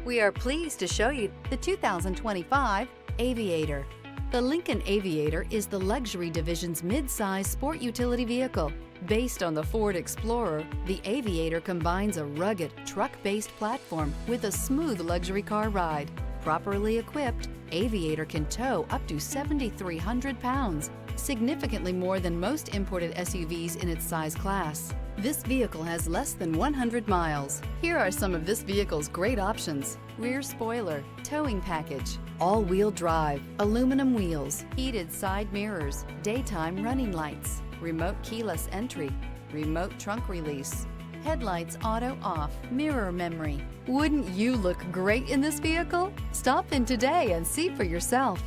We are pleased to show you the 2025 Aviator. The Lincoln Aviator is the luxury division's mid-size sport utility vehicle. Based on the Ford Explorer, the Aviator combines a rugged, truck-based platform with a smooth luxury car ride. Properly equipped, Aviator can tow up to 7,300 pounds, significantly more than most imported SUVs in its size class. This vehicle has less than 100 miles. Here are some of this vehicle's great options: rear spoiler, towing package, all-wheel drive, aluminum wheels, heated side mirrors, daytime running lights, remote keyless entry, remote trunk release, headlights auto off, mirror memory. Wouldn't you look great in this vehicle? Stop in today and see for yourself.